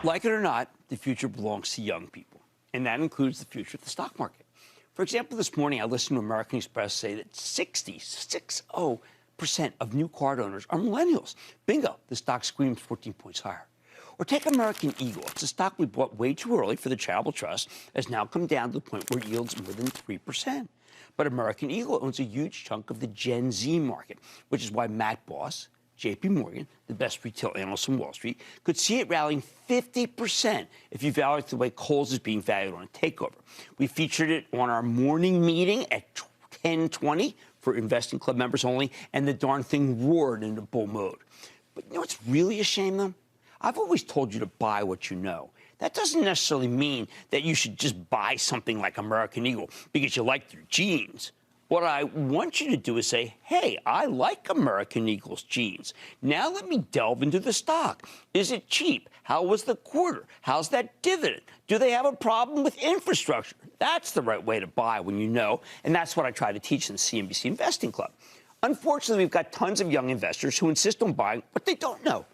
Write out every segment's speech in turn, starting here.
Like it or not, the future belongs to young people, and that includes the future of the stock market. For example, this morning I listened to American Express say that 60% of new card owners are millennials. Bingo, the stock screams 14 points higher. Or take American Eagle. It's a stock we bought way too early for the charitable trust, has now come down to the point where it yields more than 3%. But American Eagle owns a huge chunk of the Gen Z market, which is why Matt Boss, J.P. Morgan, the best retail analyst on Wall Street, could see it rallying 50% if you value it the way Kohl's is being valued on a takeover. We featured it on our morning meeting at 10:20 for Investing Club members only, and the darn thing roared into bull mode. But you know what's really a shame, though? I've always told you to buy what you know. That doesn't necessarily mean that you should just buy something like American Eagle because you like their jeans. What I want you to do is say, hey, I like American Eagle's jeans. Now let me delve into the stock. Is it cheap? How was the quarter? How's that dividend? Do they have a problem with infrastructure? That's the right way to buy when you know, and that's what I try to teach in the CNBC Investing Club. Unfortunately, we've got tons of young investors who insist on buying what they don't know.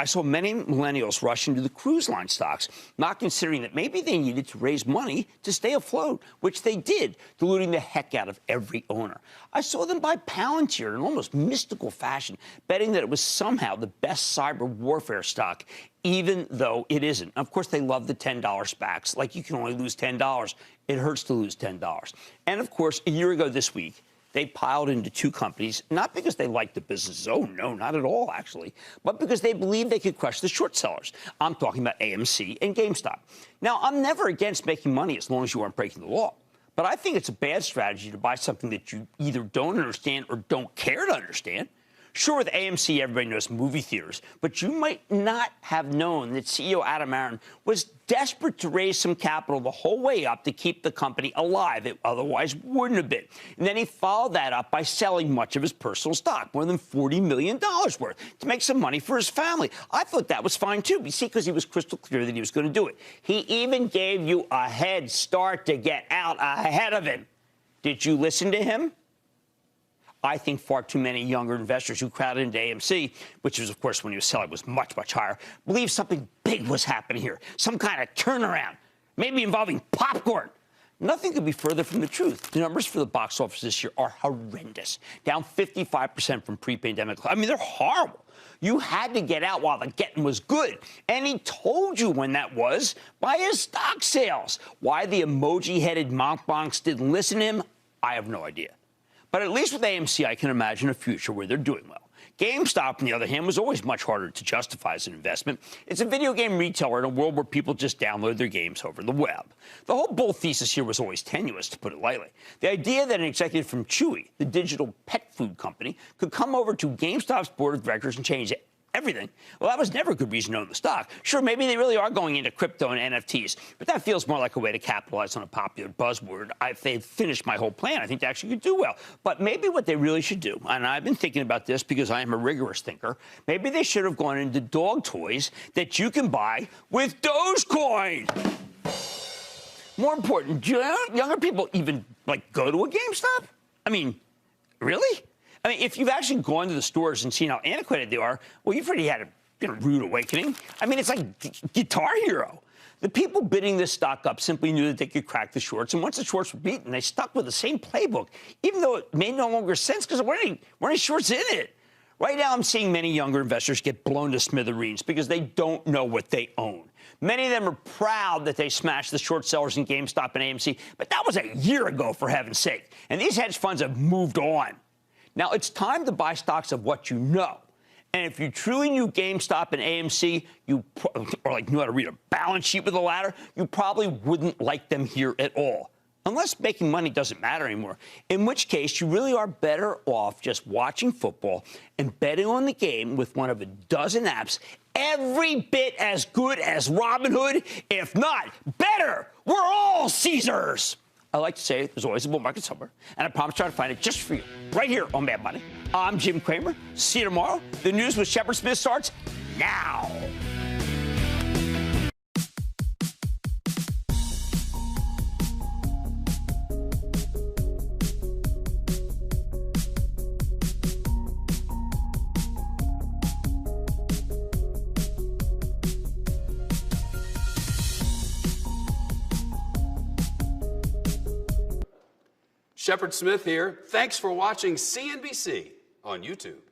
I saw many millennials rush into the cruise line stocks, not considering that maybe they needed to raise money to stay afloat, which they did, diluting the heck out of every owner. I saw them buy Palantir in an almost mystical fashion, betting that it was somehow the best cyber warfare stock, even though it isn't. Of course, they love the $10 SPACs. Like, you can only lose $10. It hurts to lose $10. And, of course, a year ago this week, they piled into two companies, not because they liked the businesses. Oh, no, not at all, actually. But because they believed they could crush the short sellers. I'm talking about AMC and GameStop. Now, I'm never against making money as long as you aren't breaking the law. But I think it's a bad strategy to buy something that you either don't understand or don't care to understand. Sure, with AMC, everybody knows movie theaters, but you might not have known that CEO Adam Aron was desperate to raise some capital the whole way up to keep the company alive. It otherwise wouldn't have been. And then he followed that up by selling much of his personal stock, more than $40 million worth, to make some money for his family. I thought that was fine, too, you see, because he was crystal clear that he was going to do it. He even gave you a head start to get out ahead of him. Did you listen to him? I think far too many younger investors who crowded into AMC, which was, of course, when he was selling, was much, much higher, believed something big was happening here, some kind of turnaround, maybe involving popcorn. Nothing could be further from the truth. The numbers for the box office this year are horrendous, down 55% from pre-pandemic. I mean, they're horrible. You had to get out while the getting was good. And he told you when that was by his stock sales. Why the emoji-headed monkbonks didn't listen to him, I have no idea. But at least with AMC, I can imagine a future where they're doing well. GameStop, on the other hand, was always much harder to justify as an investment. It's a video game retailer in a world where people just download their games over the web. The whole bull thesis here was always tenuous, to put it lightly. The idea that an executive from Chewy, the digital pet food company, could come over to GameStop's board of directors and change everything, well, that was never a good reason to own the stock. Sure, maybe they really are going into crypto and NFTs, but that feels more like a way to capitalize on a popular buzzword. If they've finished my whole plan, I think they actually could do well. But maybe what they really should do, and I've been thinking about this because I am a rigorous thinker, maybe they should have gone into dog toys that you can buy with Dogecoin. More important, do younger people even, go to a GameStop? I mean, really? I mean, if you've actually gone to the stores and seen how antiquated they are, well, you've already had a rude awakening. I mean, it's like Guitar Hero. The people bidding this stock up simply knew that they could crack the shorts, and once the shorts were beaten, they stuck with the same playbook, even though it made no longer sense because there weren't any shorts in it. Right now, I'm seeing many younger investors get blown to smithereens because they don't know what they own. Many of them are proud that they smashed the short sellers in GameStop and AMC, but that was a year ago, for heaven's sake. And these hedge funds have moved on. Now, it's time to buy stocks of what you know. And if you truly knew GameStop and AMC, knew how to read a balance sheet with a ladder, you probably wouldn't like them here at all. Unless making money doesn't matter anymore, in which case you really are better off just watching football and betting on the game with one of a dozen apps every bit as good as Robinhood, if not better. We're all Caesars. I like to say there's always a bull market somewhere, and I promise to try to find it just for you, right here on Mad Money. I'm Jim Cramer. See you tomorrow. The news with Shepard Smith starts now. Shepard Smith here. Thanks for watching CNBC on YouTube.